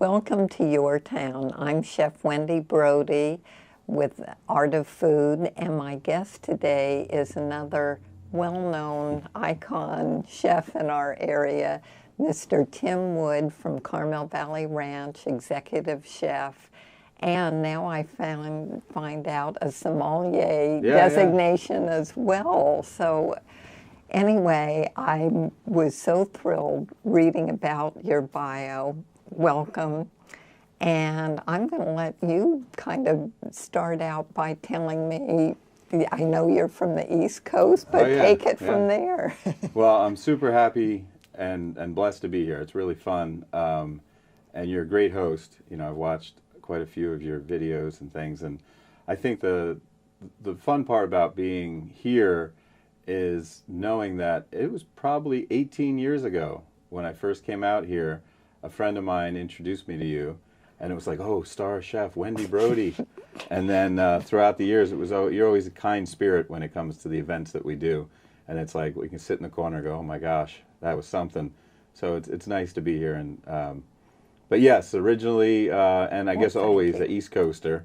Welcome to Your Town. I'm Chef Wendy Brodie with Art of Food, and my guest today is another well-known icon chef in our area, Mr. Tim Wood from Carmel Valley Ranch, executive chef, and now I find out a sommelier designation as well. So anyway, I was so thrilled reading about your bio. Welcome. And I'm going to let you kind of start out by telling me, I know you're from the East Coast, but take it from there. Well, I'm super happy and blessed to be here. It's really fun. And you're a great host. You know, I've watched quite a few of your videos and things. And I think the fun part about being here is knowing that it was probably 18 years ago when I first came out here. A friend of mine introduced me to you, and it was like, oh, star chef Wendy Brodie. And then throughout the years, it was, oh, you're always a kind spirit when it comes to the events that we do. And it's like we can sit in the corner and go, oh my gosh, that was something. So it's nice to be here. And but yes, originally, and I guess always the East Coaster.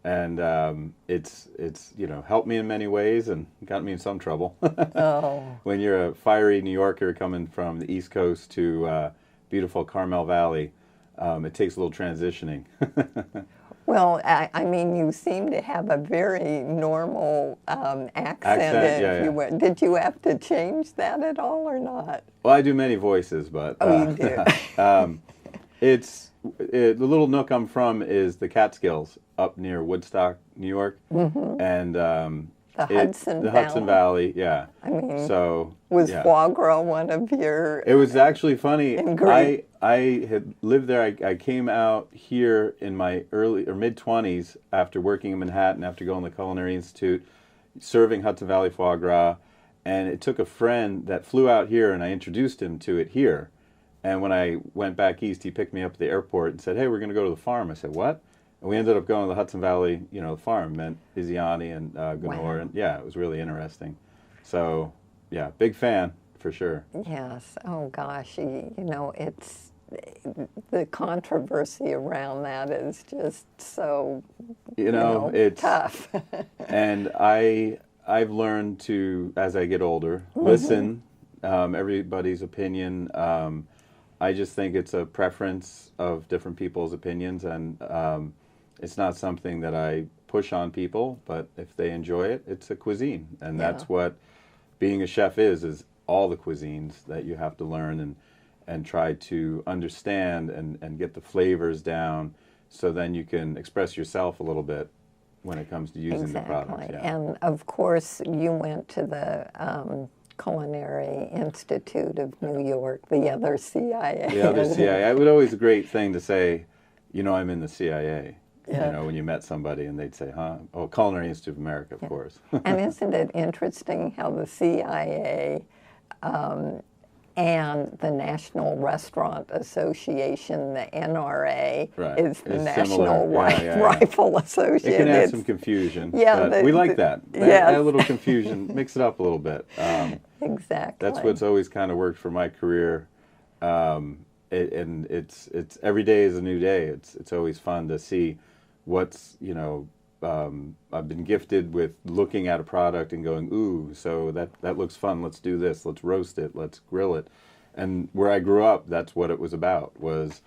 And it's you know, helped me in many ways and got me in some trouble. When you're a fiery New Yorker coming from the East Coast to beautiful Carmel Valley, it takes a little transitioning. Well, I mean, you seem to have a very normal accent. Did you have to change that at all or not? Well, I do many voices, but you do. The little nook I'm from is the Catskills up near Woodstock, New York, and the Hudson Valley, yeah. I mean, so was foie gras one of your? It was actually funny. I had lived there. I came out here in my early or mid 20s after working in Manhattan, after going to the Culinary Institute, serving Hudson Valley foie gras, and it took a friend that flew out here, and I introduced him to it here. And when I went back east, he picked me up at the airport and said, "Hey, we're going to go to the farm." I said, "What?" And we ended up going to the Hudson Valley, you know, farm, meant Isiani and Gunor, and yeah, it was really interesting. So, yeah, big fan for sure. Yes. Oh gosh, you know, it's the controversy around that is just so it's tough. And I've learned to, as I get older, listen everybody's opinion. I just think it's a preference of different people's opinions, and it's not something that I push on people, but if they enjoy it, it's a cuisine. And that's what being a chef is all the cuisines that you have to learn and try to understand and get the flavors down, so then you can express yourself a little bit when it comes to using the product. Yeah. And of course, you went to the Culinary Institute of New York, the other CIA. The other CIA. It was always a great thing to say, you know, I'm in the CIA. Yeah. You know, when you met somebody and they'd say, huh? Oh, Culinary Institute of America, of course. And isn't it interesting how the CIA and the National Restaurant Association, the NRA, is the National Rifle Association. It can add some confusion. Yeah, but we like that. Add a little confusion, mix it up a little bit. Exactly. That's what's always kind of worked for my career. And it's every day is a new day. It's always fun to see what's, you know, I've been gifted with looking at a product and going, ooh, so that looks fun. Let's do this. Let's roast it. Let's grill it. And where I grew up, that's what it was about, was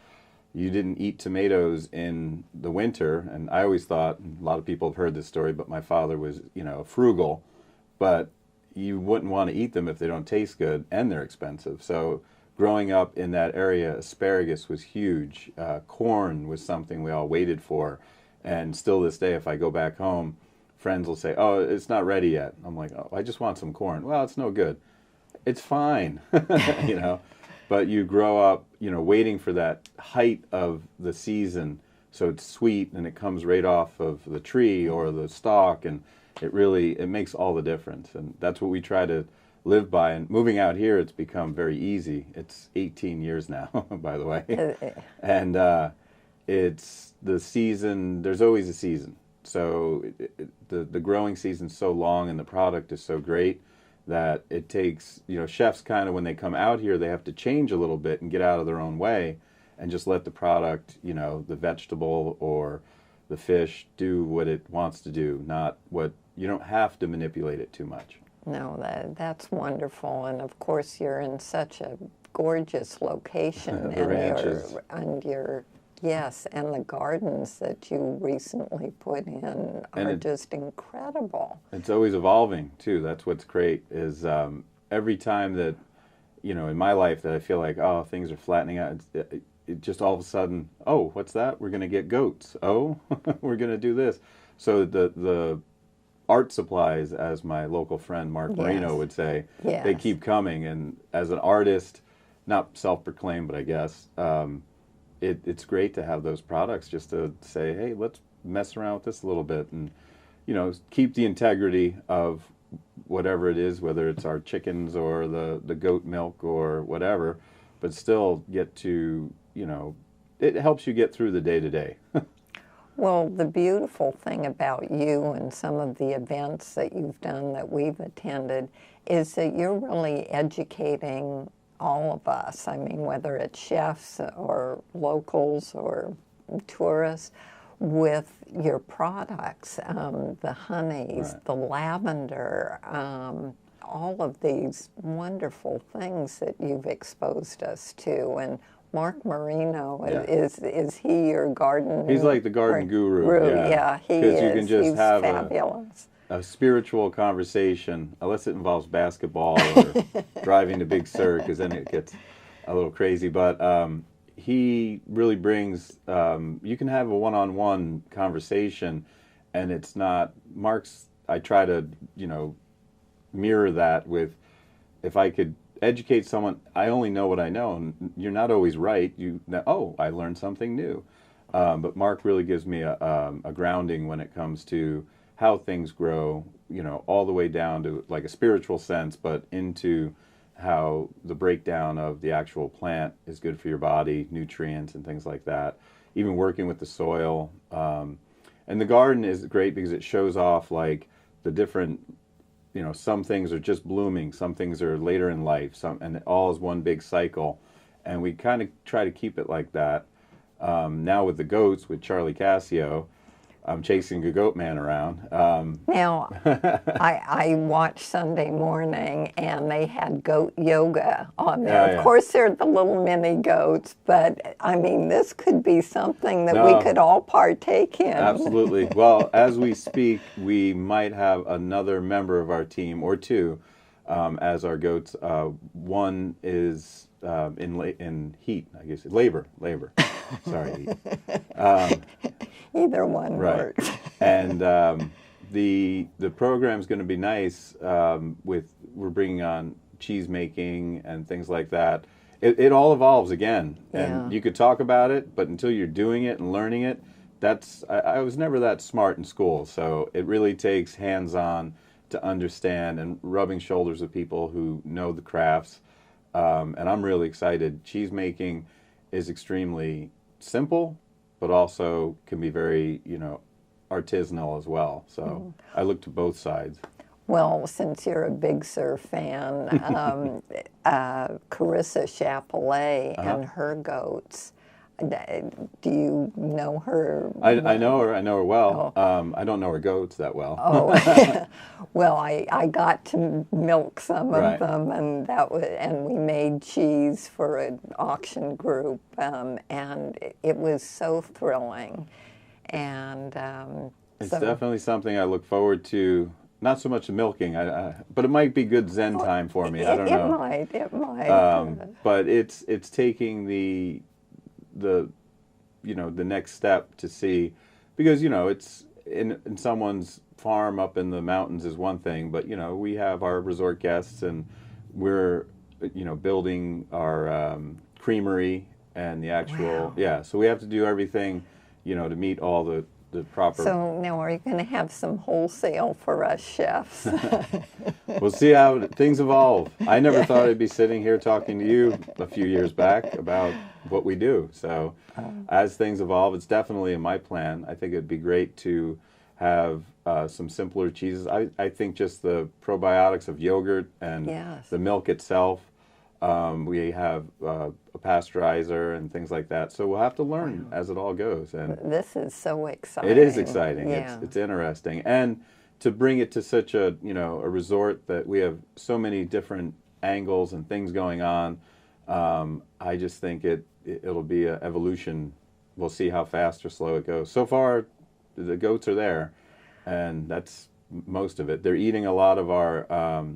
you didn't eat tomatoes in the winter. And I always thought, a lot of people have heard this story, but my father was, you know, frugal, but you wouldn't want to eat them if they don't taste good and they're expensive. So growing up in that area, asparagus was huge. Corn was something we all waited for. And still this day, if I go back home, friends will say, oh, it's not ready yet. I'm like, oh, I just want some corn. Well, it's no good. It's fine, you know. But you grow up, you know, waiting for that height of the season. So it's sweet and it comes right off of the tree or the stalk. And it makes all the difference. And that's what we try to live by. And moving out here, it's become very easy. It's 18 years now, by the way. And it's the season, there's always a season. So the growing season's so long and the product is so great that it takes, you know, chefs kind of, when they come out here, they have to change a little bit and get out of their own way and just let the product, the vegetable or the fish do what it wants to do, not what you don't have to manipulate it too much. No, that's wonderful. And of course, you're in such a gorgeous location. The ranches. Yes, and the gardens that you recently put in are just incredible. It's always evolving, too. That's what's great, is every time that, in my life that I feel like, oh, things are flattening out, it just all of a sudden, oh, what's that? We're going to get goats. Oh, we're going to do this. So the art supplies, as my local friend Mark Marino would say, they keep coming. And as an artist, not self-proclaimed, but I guess, it's great to have those products just to say, hey, let's mess around with this a little bit and, keep the integrity of whatever it is, whether it's our chickens or the goat milk or whatever, but still get to, it helps you get through the day-to-day. Well, the beautiful thing about you and some of the events that you've done that we've attended is that you're really educating all of us. I mean, whether it's chefs or locals or tourists, with your products, the honeys, the lavender, all of these wonderful things that you've exposed us to. And Mark Marino, is he your garden? He's like the garden guru. Yeah, he is. Because you can just have fabulous. A spiritual conversation, unless it involves basketball or driving to Big Sur, because then it gets a little crazy. But he really brings, you can have a one-on-one conversation, and it's not, I try to, mirror that with, if I could educate someone, I only know what I know, and you're not always right. I learned something new. But Mark really gives me a grounding when it comes to how things grow, all the way down to like a spiritual sense, but into how the breakdown of the actual plant is good for your body, nutrients and things like that. Even working with the soil. And the garden is great because it shows off like the different, some things are just blooming, some things are later in life, and it all is one big cycle. And we kind of try to keep it like that. Now with the goats, with Charlie Cassio, I'm chasing a goat man around. Now, I watched Sunday morning, and they had goat yoga on there. Of course, they're the little mini goats, but I mean, this could be something that we could all partake in. Absolutely. Well, as we speak, we might have another member of our team, or two, as our goats. One is in heat, I guess, labor. Sorry. Either one works. And the program's going to be nice. We're bringing on cheese making and things like that. It all evolves again, and you could talk about it, but until you're doing it and learning it, I was never that smart in school. So it really takes hands-on to understand and rubbing shoulders with people who know the crafts. And I'm really excited. Cheese making is extremely simple, but also can be very, artisanal as well. So I look to both sides. Well, since you're a Big Sur fan, Carissa Chapelet and her goats, do you know her? I know her. I know her well. I don't know her goats that well. Oh, well, I got to milk some of them, and we made cheese for an auction group, and it was so thrilling. And it's definitely something I look forward to. Not so much milking, but it might be good Zen time for me. I don't know. It might. But it's taking the next step to see, because it's in someone's farm up in the mountains is one thing, but we have our resort guests, and we're building our creamery and the actual so we have to do everything to meet all the proper. So now, are you going to have some wholesale for us chefs? We'll see how things evolve. I never thought I'd be sitting here talking to you a few years back about what we do. So as things evolve, it's definitely in my plan. I think it'd be great to have some simpler cheeses. I think just the probiotics of yogurt and the milk itself, We have a pasteurizer and things like that. So we'll have to learn as it all goes. And This is so exciting. it is exciting. Yeah. It's interesting. And to bring it to such a, a resort that we have so many different angles and things going on, I just think it'll be an evolution. We'll see how fast or slow it goes. So far, the goats are there, and that's most of it. They're eating a lot of our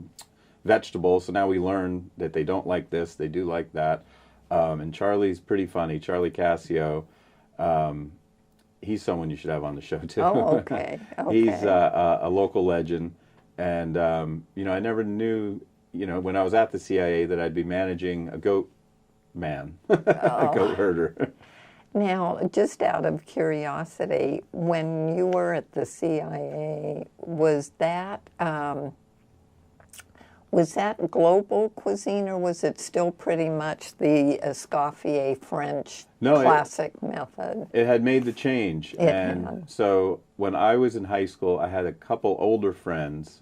vegetables, so now we learn that they don't like this, they do like that. And Charlie's pretty funny. Charlie Cassio, he's someone you should have on the show too. Oh, okay. He's a local legend, and I never knew, when I was at the CIA, that I'd be managing a goat man, a goat herder. Now, just out of curiosity, when you were at the CIA, was that global cuisine, or was it still pretty much the Escoffier French classic method? It had made the change. So when I was in high school, I had a couple older friends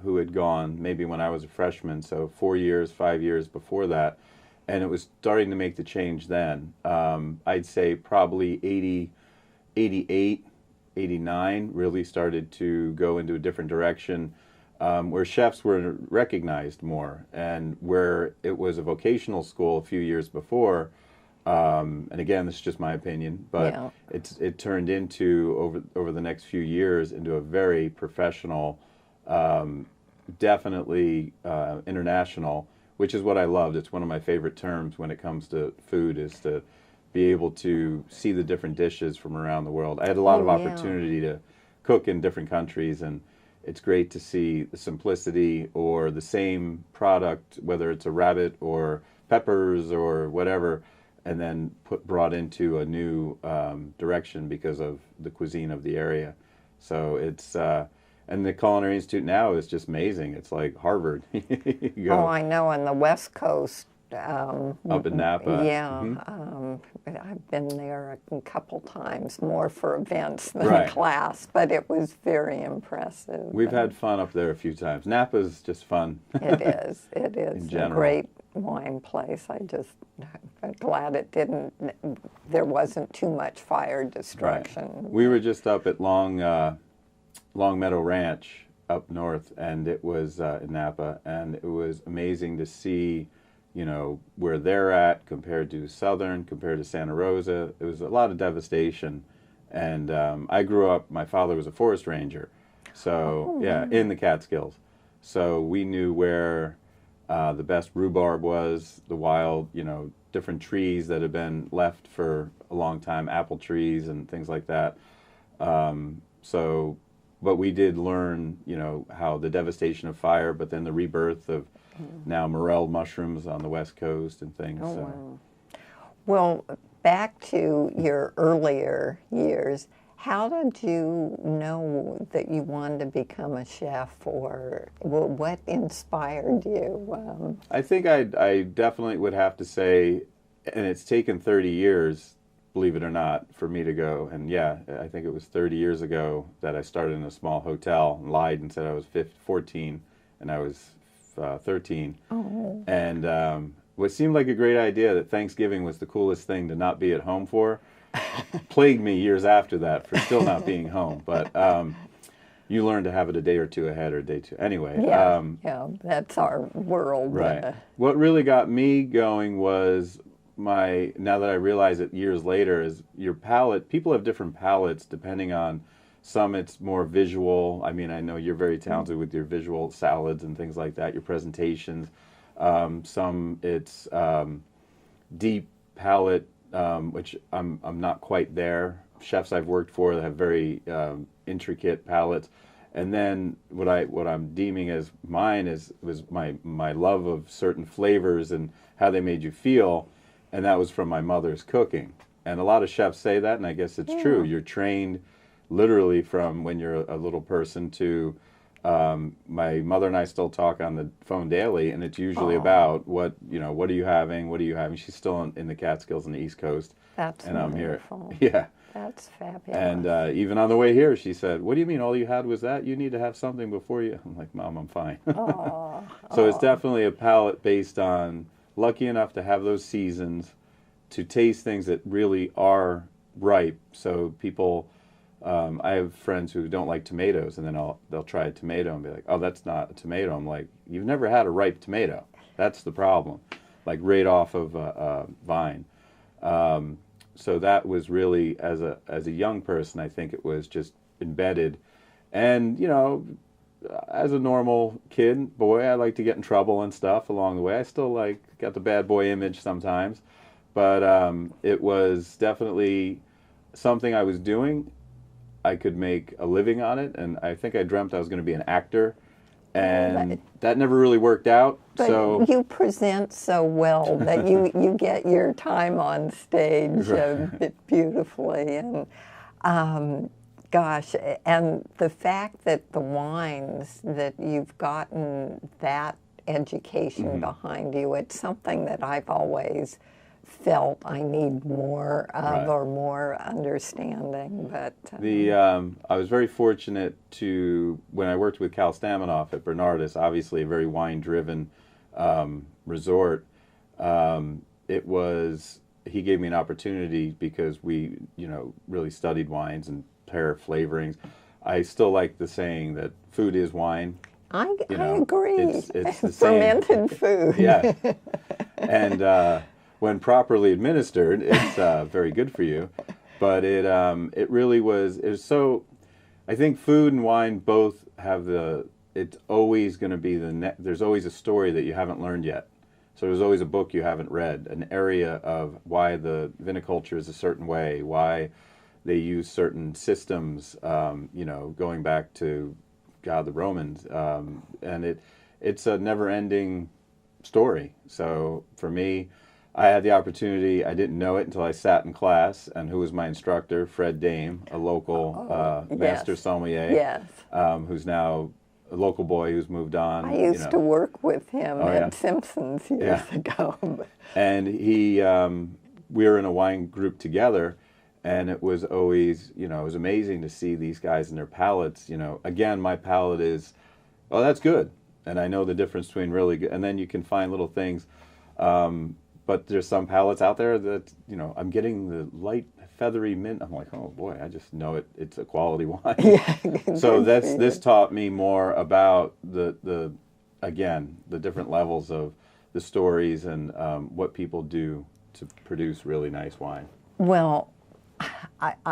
who had gone maybe when I was a freshman, so 4 years, 5 years before that. And it was starting to make the change then. I'd say probably 80, 88, 89 really started to go into a different direction, where chefs were recognized more, and where it was a vocational school a few years before. And again, this is just my opinion, but it turned into, over the next few years, into a very professional, definitely international, which is what I loved. It's one of my favorite terms when it comes to food, is to be able to see the different dishes from around the world. I had a lot of opportunity to cook in different countries, and it's great to see the simplicity, or the same product, whether it's a rabbit or peppers or whatever, and then brought into a new direction because of the cuisine of the area. So it's... and the Culinary Institute now is just amazing. It's like Harvard. Oh, I know, on the West Coast. Up in Napa. Yeah, I've been there a couple times, more for events than class, but it was very impressive. We've had fun up there a few times. Napa's just fun. It is. It is In general. a great wine place. I'm glad there wasn't too much fire destruction. Right. We were just up at Long Meadow Ranch up north, and it was in Napa, and it was amazing to see, where they're at compared to Southern, compared to Santa Rosa. It was a lot of devastation, and I grew up, my father was a forest ranger, so in the Catskills, so we knew where the best rhubarb was, the wild, different trees that had been left for a long time, apple trees and things like that. But we did learn, how the devastation of fire, but then the rebirth of now morel mushrooms on the West Coast and things. Oh, so. wow. Well, back to your earlier years, how did you know that you wanted to become a chef, or what inspired you? I think I definitely would have to say, and it's taken 30 years, believe it or not, for me to go. And I think it was 30 years ago that I started in a small hotel, and lied and said I was 14, and I was 13. Oh. And what seemed like a great idea, that Thanksgiving was the coolest thing to not be at home for, plagued me years after that for still not being home. But you learn to have it a day or two ahead, or day two. Anyway. That's our world. Right. What really got me going was now that I realize it years later, is your palate. People have different palates depending on, some it's more visual. I mean, I know you're very talented with your visual salads and things like that, your presentations. Some it's deep palate, which I'm not quite there. Chefs I've worked for that have very intricate palates. And then what I'm deeming as mine was my love of certain flavors and how they made you feel. And that was from my mother's cooking. And a lot of chefs say that, and I guess it's true. You're trained literally from when you're a little person to, my mother and I still talk on the phone daily, and it's usually about what are you having? What are you having? She's still in the Catskills on the East Coast. That's and wonderful. I'm here. Yeah. That's fabulous. And even on the way here, she said, "What do you mean all you had was that? You need to have something before you." I'm like, "Mom, I'm fine." So it's definitely a palate based on lucky enough to have those seasons to taste things that really are ripe. So people, I have friends who don't like tomatoes, and then they'll try a tomato and be like, "Oh, that's not a tomato." I'm like, "You've never had a ripe tomato. That's the problem." Like right off of a vine. So that was really, as a young person, I think it was just embedded. And as a normal kid, boy, I like to get in trouble and stuff along the way. I still got the bad boy image sometimes, but it was definitely something I was doing. I could make a living on it, and I think I dreamt I was going to be an actor, and that never really worked out. But so you present so well that you get your time on stage beautifully, and gosh, and the fact that the wines, that you've gotten that education behind you, it's something that I've always felt I need more of, or more understanding. But I was very fortunate to, when I worked with Cal Staminoff at Bernardus, obviously a very wine-driven resort. He gave me an opportunity because we, really studied wines and pair flavorings. I still like the saying that food is wine. I agree. It's the fermented food. Yeah, and when properly administered, it's very good for you. But it really was. It was so. I think food and wine both have it's always going to be there's always a story that you haven't learned yet. So there's always a book you haven't read, an area of why the viniculture is a certain way, why they use certain systems, going back to, the Romans. And it's a never-ending story. So for me, I had the opportunity, I didn't know it until I sat in class, and who was my instructor? Fred Dame, a local master sommelier, who's now a local boy who's moved on. I used to work with him at Simpson's years ago. And we were in a wine group together, and it was always, it was amazing to see these guys and their palates. Again, my palate is, oh, that's good. And I know the difference between really good, and then you can find little things. But there's some palates out there that, I'm getting the light, feathery mint. I'm like, oh boy, I just know it's a quality wine. So this taught me more about the different levels of the stories and what people do to produce really nice wine. Well,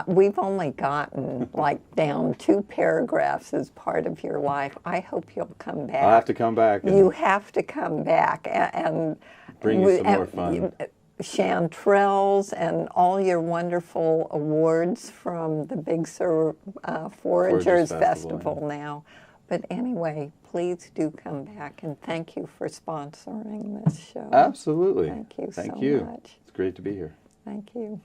we've only gotten down 2 paragraphs as part of your life. I hope you'll come back. I'll have to come back. You have to come back and bring you some more fun. Chanterelles and all your wonderful awards from the Big Sur Foragers Festival now. But anyway, please do come back, and thank you for sponsoring this show. Absolutely. Thank you so much. much. It's great to be here. Thank you.